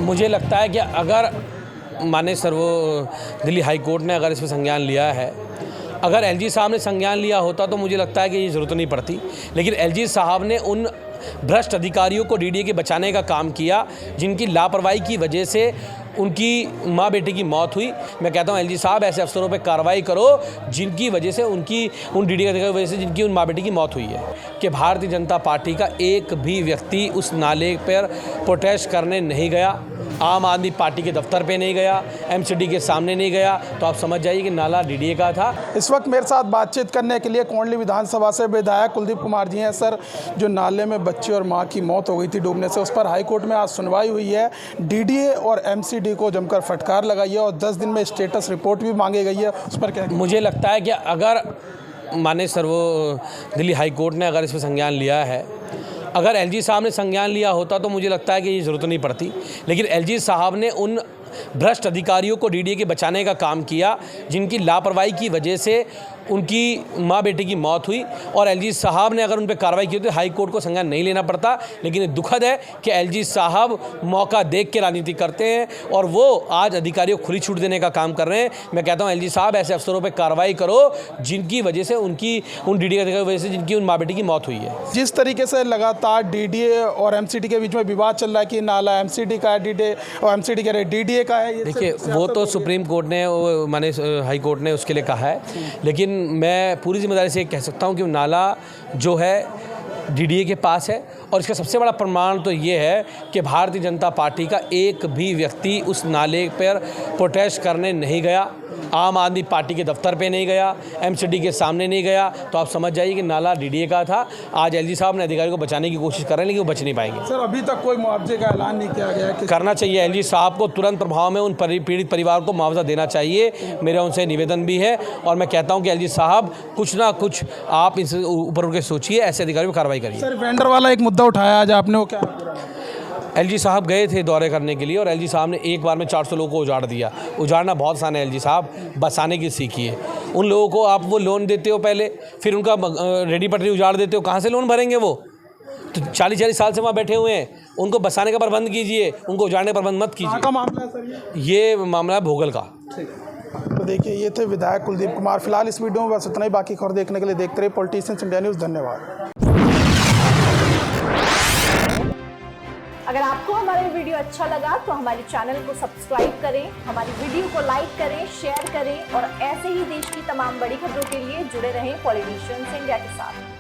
मुझे लगता है कि अगर माननीय दिल्ली हाई कोर्ट ने अगर इस पर संज्ञान लिया है, अगर एलजी साहब ने संज्ञान लिया होता तो मुझे लगता है कि ये ज़रूरत नहीं पड़ती। लेकिन एलजी साहब ने उन भ्रष्ट अधिकारियों को डीडीए के बचाने का काम किया जिनकी लापरवाही की वजह से उनकी माँ बेटे की मौत हुई। मैं कहता हूँ एलजी साहब ऐसे अफसरों पे कार्रवाई करो जिनकी वजह से उन डीडीए की वजह से जिनकी उन माँ बेटे की मौत हुई है। कि भारतीय जनता पार्टी का एक भी व्यक्ति उस नाले पर प्रोटेस्ट करने नहीं गया, आम आदमी पार्टी के दफ्तर पे नहीं गया, एमसीडी के सामने नहीं गया, तो आप समझ जाइए कि नाला डीडीए का था। इस वक्त मेरे साथ बातचीत करने के लिए कोंडली विधानसभा से विधायक कुलदीप कुमार जी हैं। सर, जो नाले में बच्चे और मां की मौत हो गई थी डूबने से, उस पर हाईकोर्ट में आज सुनवाई हुई है। डीडीए और एमसीडी को जमकर फटकार लगाई है और 10 दिन में स्टेटस रिपोर्ट भी मांगी गई है। उस पर क्या? मुझे लगता है कि अगर माननीय दिल्ली हाई कोर्ट ने अगर इस पर संज्ञान लिया है, अगर एलजी साहब ने संज्ञान लिया होता तो मुझे लगता है कि ये ज़रूरत नहीं पड़ती। लेकिन एलजी साहब ने उन भ्रष्ट अधिकारियों को डीडीए के बचाने का काम किया जिनकी लापरवाही की वजह से उनकी माँ बेटे की मौत हुई। और एलजी साहब ने अगर उन पर कार्रवाई की होती तो हाई कोर्ट को संज्ञान नहीं लेना पड़ता। लेकिन ये दुखद है कि एलजी साहब मौका देख के राजनीति करते हैं और वो आज अधिकारियों को खुली छूट देने का काम कर रहे हैं। मैं कहता हूँ एलजी साहब ऐसे अफसरों पर कार्रवाई करो जिनकी वजह से उन डीडीए की वजह से जिनकी उन माँ बेटे की मौत हुई है। जिस तरीके से लगातार डीडीए और एमसीडी के बीच में विवाद चल रहा है कि नाला एमसीडी का है, डीडीए और एमसीडी कह रहे डीडीए का है। देखिए, वो तो सुप्रीम कोर्ट ने माने हाई कोर्ट ने उसके लिए कहा है। लेकिन मैं पूरी जिम्मेदारी से कह सकता हूँ कि नाला जो है डीडीए के पास है। और इसका सबसे बड़ा प्रमाण तो ये है कि भारतीय जनता पार्टी का एक भी व्यक्ति उस नाले पर प्रोटेस्ट करने नहीं गया, आम आदमी पार्टी के दफ्तर पे नहीं गया, एमसीडी के सामने नहीं गया, तो आप समझ जाइए कि नाला डीडीए का था। आज एलजी साहब ने अधिकारियों को बचाने की कोशिश कर रहे हैं लेकिन वो बच नहीं पाएंगे। सर, अभी तक कोई मुआवजे का ऐलान नहीं किया गया है। करना चाहिए एलजी साहब को, तुरंत प्रभाव में उन पीड़ित परिवार को मुआवजा देना चाहिए। मेरा उनसे निवेदन भी है और मैं कहता हूँ कि एलजी साहब कुछ ना कुछ आप इनसे ऊपर उठ के सोचिए, ऐसे अधिकारियों पर कार्रवाई करिए। सर, वेंडर वाला एक मुद्दा उठाया आज आपने, वो क्या? एलजी साहब गए थे दौरे करने के लिए और एलजी साहब ने एक बार में 400 लोगों को उजाड़ दिया। उजाड़ना बहुत आसान है एलजी साहब, बसाने की सीखिए। उन लोगों को आप वो लोन देते हो पहले, फिर उनका रेडी पटरी उजाड़ देते हो, कहाँ से लोन भरेंगे वो? तो 40-40 साल से वहाँ बैठे हुए हैं, उनको बसाने का प्रबंध कीजिए, उनको उजाड़ने का प्रबंध मत कीजिए। का मामला है सर ये मामला है भोगल का। तो देखिए, ये थे विधायक कुलदीप कुमार। फिलहाल इस वीडियो में बस इतना ही। बाकी खबर देखने के लिए देखते रहिए पॉलिटिशियंस इंडिया न्यूज़। धन्यवाद। अगर आपको हमारा वीडियो अच्छा लगा तो हमारे चैनल को सब्सक्राइब करें, हमारी वीडियो को लाइक करें, शेयर करें और ऐसे ही देश की तमाम बड़ी खबरों के लिए जुड़े रहें पॉलिटिशियंस इंडिया के साथ।